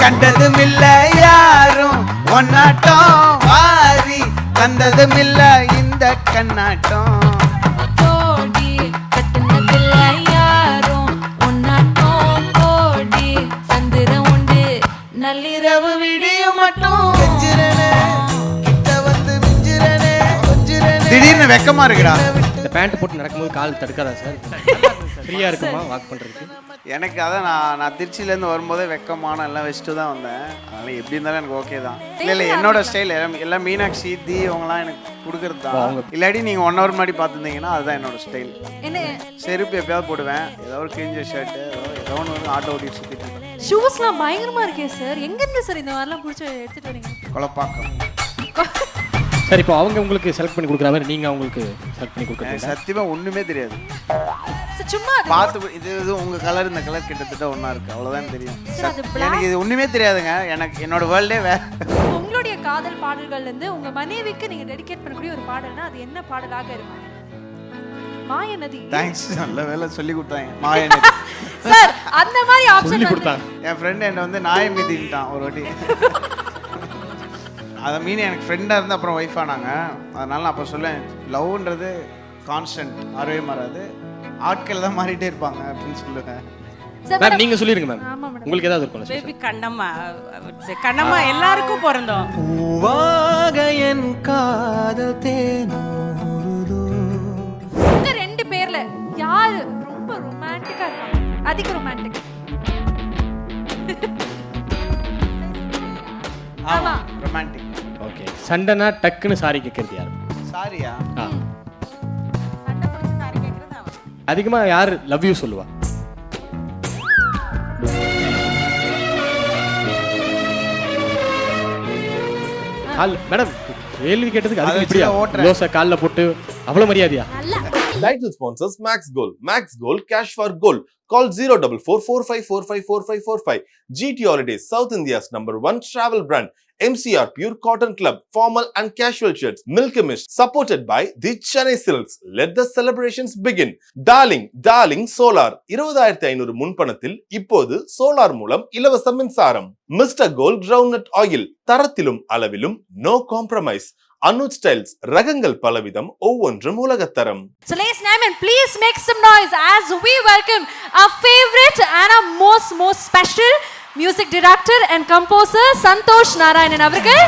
கண்டதும் இல்ல யாரும் ஒன்னாட்டம் வாரி தந்ததும் இல்ல இந்த கண்ணாட்டம். கோடி கட்டுனதில்ல யாரும் ஒன்னாட்டம் கோடி சந்திரம் உண்டு நள்ளிரவு விடியும் மட்டும். திடீர்னு வெக்கமா இருக்குடா. இந்த பேண்ட் போட்டு நடக்கும்போது கால் தடுக்காதா சார்? ஃப்ரீயா இருக்குமா வாக் பண்றதுக்கு? எனக்கு அதான் நான் திருச்சியிலேருந்து வரும்போதே வெக்கமான எல்லாம் வச்சுட்டு தான் வந்தேன். அதனால எப்படி இருந்தாலும் எனக்கு ஓகே தான். இல்லை என்னோட ஸ்டைல் எல்லாம் மீனாட்சி தீ அவங்களாம் எனக்கு கொடுக்குறது தான். இல்லாட்டி நீங்கள் 1 hour முன்னாடி பார்த்துருந்தீங்கன்னா அதுதான் என்னோட ஸ்டைல். செருப்பு எப்பயாவது போடுவேன், ஏதோ ஒரு கிழிஞ்ச ஷர்ட்டு, ஏதோ ஒன்று ஆட்டோ ஓட்டிட்டு சுற்றிட்டு இருக்கேன். ஷூஸ்லாம் பயங்கரமா இருக்கே சார், எங்க இருந்து சார் இந்த மாதிரிலாம் பிடிச்சி எடுத்துட்டு வரீங்க? கொலப்பாக்கம். சார் இப்போ அவங்க உங்களுக்கு செலக்ட் பண்ணி கொடுக்குற மாதிரி நீங்கள் அவங்களுக்கு செலக்ட் பண்ணி கொடுக்குறீங்க? சத்தியமாக ஒன்றுமே தெரியாது. சும்மா பார்த்து இது உங்கள் கலர் இந்த கலர் கிட்டத்தட்ட ஒன்றா இருக்குது, அவ்வளோதான் தெரியும். எனக்கு இது ஒன்றுமே தெரியாதுங்க. எனக்கு என்னோட வேர்ல்டே உங்களுடைய காதல் பாடல்கள்ல இருந்து உங்க மனைவிக்கு நீங்க டெடிகேட் பண்ணக்கூடிய ஒரு பாடல்னா அது என்ன பாடலாக இருக்கும்? மாயநதி. தேங்க்ஸ், நல்ல வேலை சொல்லி கொடுத்தாங்க. மாயநதி சார் அந்த மாதிரி ஆப்ஷன் சொல்லி கொடுத்தாங்க. என் ஃப்ரெண்ட் என்ன வந்து நாயமிதிட்டான் ஒரு வாட்டி. அதை மீன் எனக்கு ஃப்ரெண்டாக இருந்து அப்புறம் ஒய்ஃப் ஆனாங்க. அதனால நான் அப்போ சொல்லுவேன், லவ்ன்றது கான்ஸ்டன்ட், மாறவே மாறாது, ஆட்கள் தான் மாறிட்டே இருப்பாங்க அப்படின்னு சொல்லுவேன். மேம் நீங்க சொல்லிருங்க மேம், உங்களுக்கு ஏதாவது இருக்கும்? பேபி கண்ணம்மா, கண்ணம்மா எல்லாருக்கும் பிறந்தோம். பூவாக என் காதல் தேனூருதோ. இந்த 2 பேர்ல யாரு ரொம்ப ரொமான்டிக்கா இருக்காங்க? அதிக ரொமான்டிக். ஆமா, ரொமான்டிக். ஓகே, சண்டைனா டக்குன்னு சாரி கேட்கறது யாரு? சாரியா? சண்டை பிடிச்சி சாரி கேட்கறது அவன். அதிகமா யார் லவ் யூ சொல்லுவா? மேடம் கேள்வி கேட்டதுக்கு அதுக்கு இப்படியா ரோசா கால்ல போட்டு அவ்வளவு மரியாதையா? Title sponsors Max Gold. Max Gold, cash for gold. Call 04445454545. GT Holidays, South India's #1 travel brand. MCR Pure Cotton Club, formal and casual shirts. Milk Mist, supported by the Chennai Silks. Let the celebrations begin. Darling Solar. 20500 முன்பணத்தில் இப்போது solar மூலம் இலவச மின்சாரம். Mr. Gold Groundnut Oil. தரத்திலும் அளவிலும் no compromise. Anuj styles, ரகங்கள் பலவிதம், ஒவ்வொன்றும் உலகத்தரம். So ladies and gentlemen, please make some noise as we welcome our favorite and our most special music director and composer Santosh Narayanan அவர்கள்.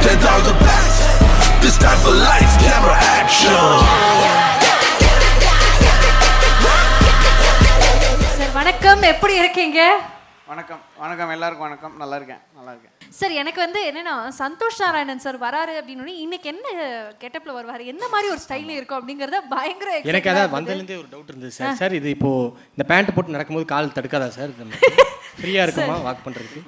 10,000 bats. This time for lights, camera, action. Sir வணக்கம், எப்படி இருக்கீங்க? வணக்கம். எல்லாருக்கும் வணக்கம். நல்லா இருக்கேன். Sir எனக்கு வந்து என்னன்னா, சந்தோஷ் நாராயணன் சார் வராரு அப்படின்னு இன்னைக்கு என்ன கெட்டப்ல வருவாரு, என்ன மாதிரி ஒரு ஸ்டைல்ல இருக்கும் அப்படிங்கறத பயங்கர எனக்கு அதான் வந்ததுலேருந்தே ஒரு டவுட் இருந்தது சார். சார் இது இப்போ இந்த பேண்ட் போட்டு நடக்கும்போது கால் தடுக்காதா சார்? ஃப்ரீயா இருக்குமா வாக் பண்றதுக்கு?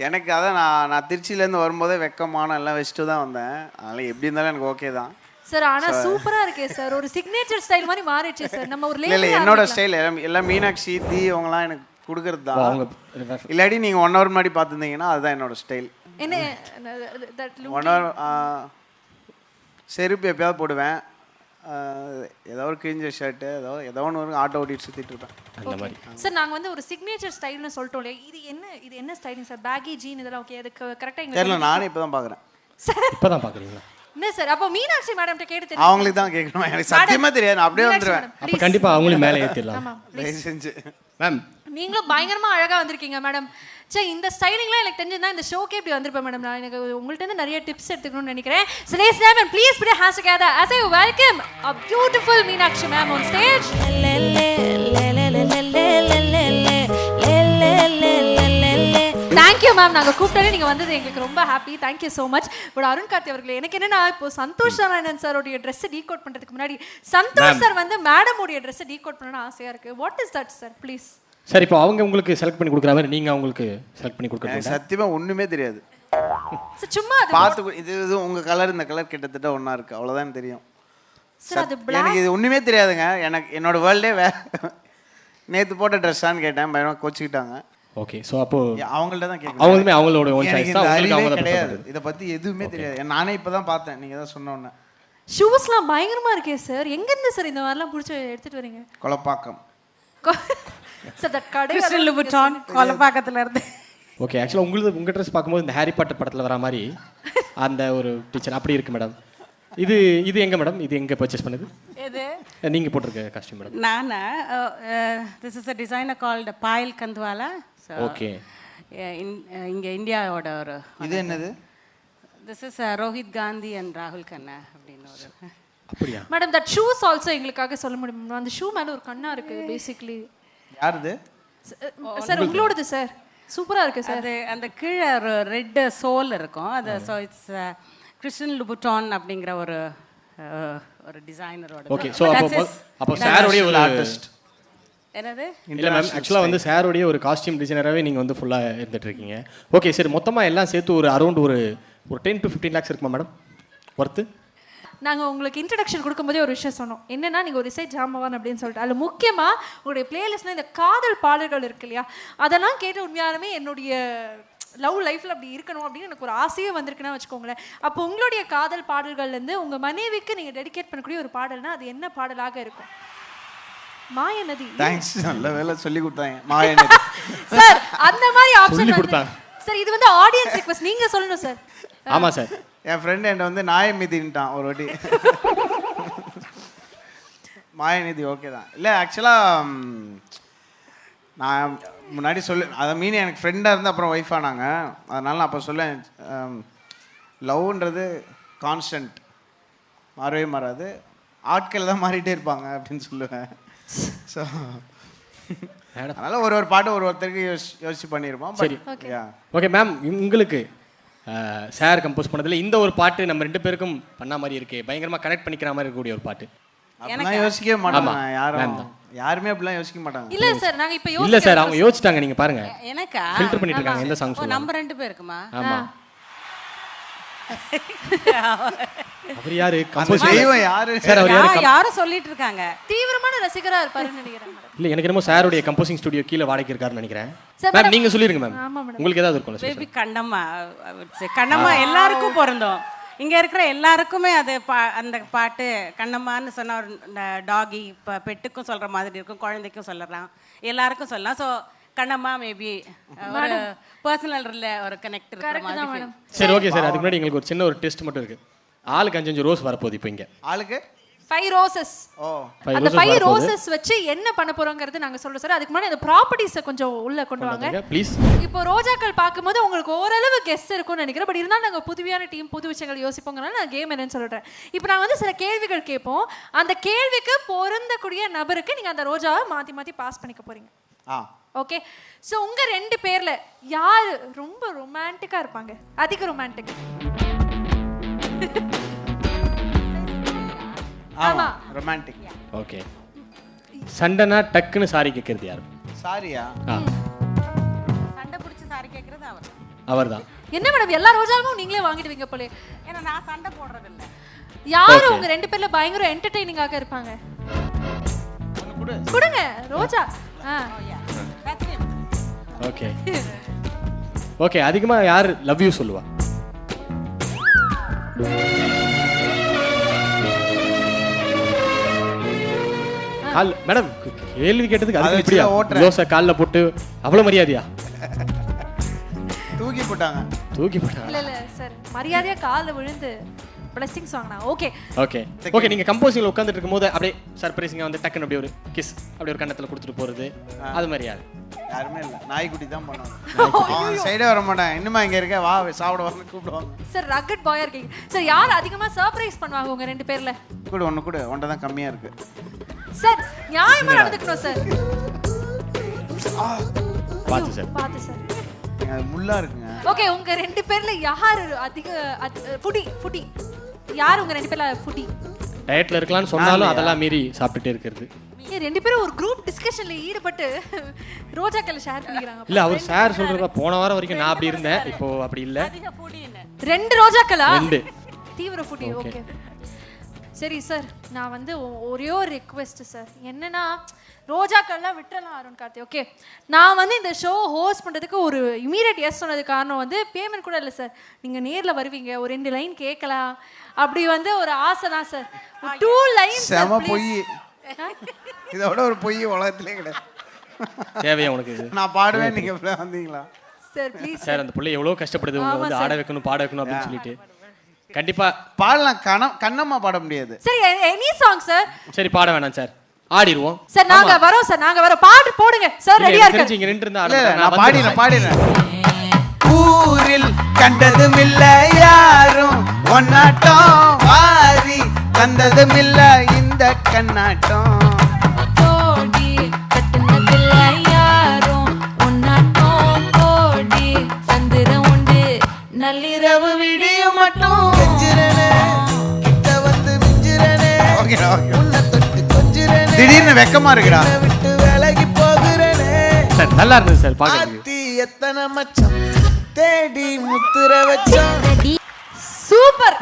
எனக்கு அதான் நான் திருச்சியிலேருந்து வரும்போதே வெக்கமான எல்லாம் வச்சுட்டு தான் வந்தேன். அதனால எப்படி இருந்தாலும் எனக்கு ஓகே தான் சார். ஆனா சூப்பரா இருக்கே சார், ஒரு சிக்னேச்சர் ஸ்டைல் மாதிரி மாறிடுச்சு சார். நம்ம ஒரு இல்லை என்னோட ஸ்டைல் எல்லாம் மீனாட்சி தீ அவங்களாம் எனக்கு கொடுக்கறது தான். இல்லாட்டி நீங்கள் 1 hour முன்னாடி பார்த்துருந்தீங்கன்னா அதுதான் என்னோட ஸ்டைல். என்ன 1 hour செருப்பு எப்பயாவது போடுவேன், ஏதோ ஒரு கிழிஞ்ச ஷர்ட்டு, ஏதோ ஒன்று ஆட்டோ ஓட்டிட்டு சுற்றிட்டு இருப்பேன் அந்த மாதிரி. சார் நாங்கள் வந்து ஒரு சிக்னேச்சர் ஸ்டைல்னு சொல்லிட்டோம் இல்லையா, இது என்ன ஸ்டைலிங் சார்? பேகி ஜீன் இதெல்லாம் ஓகே, அதுக்கு கரெக்டாக தெரியல, நானே இப்போ தான் பார்க்குறேன். இப்போ தான் பார்க்குறீங்களா? என்ன சார் அப்போ மீனாட்சி மேடம்கிட்ட கேட்டு அவங்களுக்கு தான் கேட்கணும், எனக்கு சத்தியமாக தெரியாது. நான் அப்படியே வந்துடுவேன். அப்போ கண்டிப்பாக அவங்களும் மேலே ஏற்றிடலாம். செஞ்சு மேம் நீங்களும் பயங்கரமா அழகா வந்திருக்கீங்க மேடம். சரி இந்த ஸ்டைலிங்லாம் எனக்கு தெரிஞ்சிருந்தா இந்த ஷோக்கே இப்படி வந்திருப்பேன் மேடம். நான் எனக்கு உங்கள்கிட்ட இருந்து நிறைய டிப்ஸ் எடுத்துக்கணும்னு நினைக்கிறேன். So ladies and gentlemen, please put your hands together as I welcome a beautiful Meenakshi ma'am on stage. Thank you ma'am. நாங்க கூப்பிட்டாலே நீங்க வந்தது எங்களுக்கு ரொம்ப happy. Thank you so much. But Arun Karthi அவர்களே, எனக்கு என்னன்னா இப்போ சந்தோஷ் நாராயணன் சாரோட Dress டீகோட் பண்றதுக்கு முன்னாடி சந்தோஷ் சார் வந்து மேடமோட Dress டீகோட் பண்ணனும் ஆசையா இருக்கு. What is that sir? Please. Sir இப்போ அவங்க உங்களுக்கு செலக்ட் பண்ணி கொடுக்குற மாதிரி நீங்கள் அவங்களுக்கு செலக்ட் பண்ணி கொடுக்குறீங்க? சத்தியமாக ஒன்றுமே தெரியாது. சும்மா பார்த்து இது உங்கள் கலர் இந்த கலர் கிட்டத்தட்ட ஒன்றா இருக்குது, அவ்வளோதான் தெரியும். எனக்கு இது ஒன்றுமே தெரியாதுங்க. எனக்கு என்னோட வேர்ல்டே நேற்று போட்ட ட்ரெஸ்ஸான்னு கேட்டேன், பயணம் கோச்சிக்கிட்டாங்க. ஓகே, ஸோ அப்போ அவங்கள்ட்ட தான் கேட்கணும். அவங்களுமே அவங்களோட ஓன் சாய்ஸ் தான், உங்களுக்கு அவங்க தான் கிடையாது. இதை பற்றி எதுவுமே தெரியாது. நானே இப்போ தான் பார்த்தேன், நீங்கள் தான் சொன்னோன்னே. ஷூஸ்லாம் பயங்கரமா இருக்கே சார், எங்க இருந்து சார் இந்த மாதிரிலாம் பிடிச்சி எடுத்துட்டு வரீங்க? கொலப்பாக்கம். சார் தட் கடை கிறிஸ்டியன் லுபுட்டான் கொலப்பாக்கத்துல இருந்து. ஓகே ஆக்சுவலாக உங்கள் ட்ரெஸ் பார்க்கும்போது இந்த ஹாரி பாட்டர் படத்தில் வர மாதிரி அந்த ஒரு டீச்சர் அப்படி இருக்கு மேடம். இது எங்கே மேடம், இது எங்கே பர்ச்சேஸ் பண்ணுது? எது நீங்கள் போட்டிருக்க காஸ்டியூம் மேடம்? நானா this is a designer called Payal Khandwala. Okay இங்கே இந்தியாவோட ஒரு இது என்னது? This is Rohit Gandhi and ராகுல் கண்ணா அப்படின்னு ஒரு. அப்படியா மேடம் தட் ஷூஸ் ஆல்சோ எங்களுக்காக சொல்ல முடியுமா? அந்த ஷூ மேல ஒரு கண்ணா இருக்கு பேசிக்கலி. யாருது? சார் உங்களோடது சார். சூப்பரா இருக்கு சார். அது அந்த கீழே ஒரு ரெட் சோல் இருக்கும். அது ஸோ இட்ஸ் கிறிஸ்டியன் லுபுட்டான் அப்படிங்கிற ஒரு ஒரு டிசைனரோட. ஓகே ஸோ அப்போ சாரோடைய ஒரு ஆர்டிஸ்ட் என்னது? இல்லை மேம் ஆக்சுவலாக வந்து சாரோடைய ஒரு காஸ்டியூம் டிசைனராகவே நீங்கள் வந்து ஃபுல்லாக இருந்துட்டு இருக்கீங்க. ஓகே சரி மொத்தமாக எல்லாம் சேர்த்து ஒரு அரௌண்ட் ஒரு 10 to 15 lakhs இருக்குமா மேடம் ஒர்த்து? நாங்கள் உங்களுக்கு இன்ட்ரடக்ஷன் கொடுக்கும்போதே ஒரு விஷயம் சொன்னோம். என்னன்னா நீங்கள் ஒரு இசை ஜாம்பவான் அப்படின்னு சொல்லிட்டு அதில் முக்கியமாக உங்களுடைய பிளேலிஸ்ட்டில் இந்த காதல் பாடல்கள் இருக்கு இல்லையா, அதெல்லாம் கேட்டு உண்மையாலுமே என்னுடைய லவ் லைஃப்பில் அப்படி இருக்கணும் அப்படின்னு எனக்கு ஒரு ஆசையே வந்திருக்குன்னா வச்சுக்கோங்களேன். அப்போ உங்களுடைய காதல் பாடல்கள்லேருந்து உங்கள் மனைவிக்கு நீங்கள் டெடிகேட் பண்ணக்கூடிய ஒரு பாடல்னா அது என்ன பாடலாக இருக்கும்? மாயநதி. தேங்க்ஸ், நல்ல வேலை சொல்லி கொடுத்தாங்க. மாயநதி சார் அந்த மாதிரி ஆப்ஷன் சொல்லி கொடுத்தாங்க சார். இது வந்து ஆடியன்ஸ் ரிக்வெஸ்ட், நீங்கள் சொல்லணும் சார். ஆமாம் சார். என் ஃப்ரெண்ட் என்கிட்ட வந்து நாயமிதின்ட்டான் ஒரு வாட்டி. மாயநிதி ஓகே தான். இல்லை ஆக்சுவலாக நான் முன்னாடி அதை மீன் எனக்கு ஃப்ரெண்டாக இருந்து அப்புறம் ஒய்ஃப் ஆனாங்க. அதனால நான் அப்போ சொல்லேன் லவ்ன்றது கான்ஸ்டன்ட், மாறவே மாறாது, ஆட்கள் தான் மாறிட்டே இருப்பாங்க அப்படின்னு சொல்லுவேன். ஸோ அதனால் ஒரு பாட்டு ஒருத்தருக்கு யோசிச்சு பண்ணியிருப்போம். சரி ஓகே மேம், உங்களுக்கு சார் கம்போஸ் பண்ணதில் இந்த ஒரு பாட்டு நம்ம 2 பேருக்கும் பண்ண மாதிரி இருக்கு, பயங்கரமாக கனெக்ட் பண்ணிக்கிற மாதிரி இருக்கக்கூடிய ஒரு பாட்டு. அப்படிலாம் யோசிக்கவே மாட்டாங்க யாருமே அப்படிலாம் யோசிக்க மாட்டாங்க. இல்ல சார் நாங்க இப்ப இல்ல சார் அவங்க யோசிச்சிட்டாங்க, நீங்க பாருங்க. எனக்கா ஃபில்டர் பண்ணிட்டு இருக்காங்க எந்த சாங் சொல்லுங்க. நம்ம 2 பேருக்குமா? ஆமா. அவர் யாரு கம்போஸ் செய்வன் யாரு சார்? அவர் யாரு? யாரும் சொல்லிட்டு இருக்காங்க தீவிரமான ரசிகரா இருப்பாருன்னு நினைக்கிறேன். இல்ல எனக்கு என்னமோ சாருடைய கம்போசிங் ஸ்டுடியோ கீழ வாடகைக்கு இருக்காருன்னு நினைக்கிறேன். மேம் நீங்க சொல்லிருங்க மேம். உங்களுக்கு ஏதாவது இருக்கும்ல? பேபி கண்ணம்மா எல்லாருக்கும் பொருந்தும். இங்க இருக்கிற எல்லாருக்குமே அது அந்த பாட்டு கண்ணம்மான்னு சொன்ன ஒரு டாகி பெட்டுக்கும் சொல்ற மாதிரி இருக்கும், குழந்தைக்கும் சொல்லலாம், எல்லாருக்கும் சொல்லலாம். ஸோ கண்ணம்மா மேபி ஒரு பர்சனல் ஒரு கனெக்ட் இருக்கிற மாதிரி. சரி ஓகே சார், அதுக்கு முன்னாடி எங்களுக்கு ஒரு சின்ன ஒரு டெஸ்ட் மட்டும் இருக்கு. ஆளுக்கு 5 ரோஸ் வரப்போகுது இப்போ இங்க. ஆளுக்கு 5 ரோசஸ். ஓ அந்த 5 ரோசஸ் வச்சு என்ன பண்ண போறோம்ங்கிறது நாங்க சொல்றோம் சார். அதுக்கு முன்னாடி அந்த ப்ராப்பர்ட்டிஸை கொஞ்சம் உள்ள கொண்டு வாங்க ப்ளீஸ். இப்போ ரோஜாக்கள் பார்க்கும்போது உங்களுக்கு ஓரளவு கெஸ் இருக்கும்னு நினைக்கிறேன். பட் இருந்தாலும் நாங்கள் புதுமையான டீம், புது விஷயங்கள் யோசிப்போங்கனால நான் கேம் என்னன்னு சொல்றேன். இப்போ நாங்கள் வந்து சில கேள்விகள் கேட்போம். அந்த கேள்விக்கு பொருந்தக்கூடிய நபருக்கு நீங்க அந்த ரோஜாவை மாத்தி மாத்தி பாஸ் பண்ணிக்க போறீங்க. ஓகே. ஸோ உங்க 2 பேர்ல யார் ரொம்ப ரொமான்டிக்கா இருப்பாங்க? அதிக ரொமான்டிக். ஆமா ரொமான்டிக். ஓகே. சண்டனா டக்குன்னு சாரி கேக்குறது யாரு? சாரியா? சண்டை பிடிச்சு சாரி கேக்குறது அவர்தான். என்ன மேடம் எல்லா ரோஜாவும் நீங்களே வாங்கிடுவீங்க போல? ஏன்னா நான் சண்டை போடுறது இல்ல. யாரு உங்க 2 பேர்ல பயங்கர என்டர்டெய்னிங்காக இருப்பாங்க? கொடுங்க ரோஜா. Okay okay. அதிகமா யார் லவ் யூ சொல்லுவா? மேடம் கேள்வி கேட்டதுக்கு அதுக்கு இப்படியா ரோஸை காலில் போட்டு அவ்வளோ மரியாதையா? தூக்கி போட்டாங்க. இல்ல இல்ல சார், மரியாதையா காலில் விழுந்து பிளஸிங்ஸ் வாங்கினா. Okay okay okay. நீங்க கம்போசிங்ல உட்கார்ந்துட்டு இருக்கும்போது அப்படியே சர்ப்ரைசிங்கா வந்து டக்குன்னு அப்படியே ஒரு கிஸ் அப்படியே ஒரு கண்ணத்துல கொடுத்துட்டு போறது அது மாதிரி யாருமே இல்ல. நாய்க்குட்டி தான் பண்ணுவாங்க. சைடே வர மாட்டாங்க. இன்னுமா இங்க இருக்க வா சாப்பிட வந்து கூப்பிடுவாங்க. சார் ரக்கட் பாயா இருக்கீங்க சார். யார் அதிகமா சர்ப்ரைஸ் பண்ணுவாங்க உங்க 2 பேர்ல? கூட ஒன்றை தான் கம்மியா இருக்கு சார். நியாயமா நடந்துக்கணும் சார். பாத்து சார் அது முள்ளா இருக்குங்க. ஓகே. உங்க 2 பேர்ல யார் அதிக ஃபுடி? யார் உங்க 2 பேர்ல ஃபுடி? டயட்ல இருக்கலாம்னு சொன்னாலும் அதெல்லாம் மீறி சாப்பிட்டுட்டே இருக்கிறது. 2 பேரும் ஒரு குரூப் டிஸ்கஷன்ல ஈடுபட்டு ரோஜாக்களை ஷேர் பண்ணிக்கிறாங்க. இல்ல அவர் சார் சொல்றத போன வாரம் வரைக்கும் நான் அப்படி இருந்தேன், இப்போ அப்படி இல்ல. 2 ரோஜாக்களா? 2 தீவிர ஃபுடி. ஓகே சரி சார். நான் வந்து ஒரே ஒரு ரிக்வெஸ்ட் சார். என்னன்னா ரோஜாக்கள்லாம் விட்டுறலாம் அருண் கார்த்தி. ஓகே. நான் வந்து இந்த ஷோ ஹோஸ்ட் பண்ணுறதுக்கு ஒரு இமீடியட் எஸ் சொன்னது காரணம் வந்து பேமெண்ட் கூட இல்லை சார். நீங்கள் நேரில் வருவீங்க, ஒரு 2 லைன் கேட்கலாம் அப்படி வந்து ஒரு ஆசை தான் சார். 2 லைன்ஸ். செம பொய். இதோட ஒரு பொய் உலகத்திலே கிடையாது. தேவையா உனக்கு இது? நான் பாடுவேன், நீங்க இப்படி வந்தீங்களா? சார் ப்ளீஸ் சார் அந்த பிள்ளை எவ்வளோ கஷ்டப்படுது உங்களை வந்து ஆட வைக்கணும் பாட வைக்கணும் அப்படின்னு சொல்லிட்டு. கண்டிப்பா பாடலாம், கண்ணம்மா பாட முடியாது. சரி எனி சாங் சார். சரி பாட வேணாம் சார், ஆடிடுவோம் சார். நாங்க வரோம் சார், நாங்க வரோம். பாட்டு போடுங்க சார். ரெடியா தெரிஞ்சு இருக்கு. இங்க நின்று இருந்தா இல்ல, ஆட நான் பாடிடுறேன். ஊரில் கண்டதும் இல்ல யாரும் ஒன்னாட்டம், வாரி தந்ததும் இல்ல இந்த கண்ணாட்டம். கோடி கட்டுனதில்ல யாரும் ஒன்னாட்டம், கோடி சந்திரன் உண்டு நள்ளிரவு விடியும் மட்டும். திடீர்னு வெக்கமா இருக்குடா. சார் நல்லா இருந்தது சார் பாக்கிறதுக்கு. எத்தனை மச்சம் தேடி முத்துற வச்சோம். Super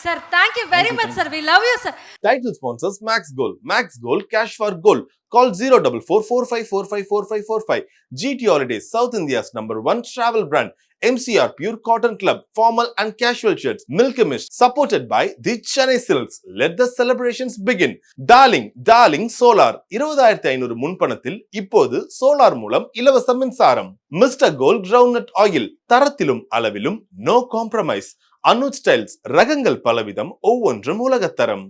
sir. thank you very much sir. we love you sir. Title sponsors Max Gold. Max Gold, cash for gold. Call 04445454545. GT Holidays, South India's #1 travel brand. MCR Pure Cotton Club, formal and casual shirts. Milky Mist, supported by the Chennai Silks. Let the celebrations begin. Darling Solar. 20,500 முன்பணத்தில் இப்போது solar மூலம் இலவச மின்சாரம். Mister gold groundnut oil, தரத்திலும் அளவிலும் no compromise. Anuj styles, ரகங்கள் பலவிதம், ஒவ்வொன்றும் உலகத்தரம்.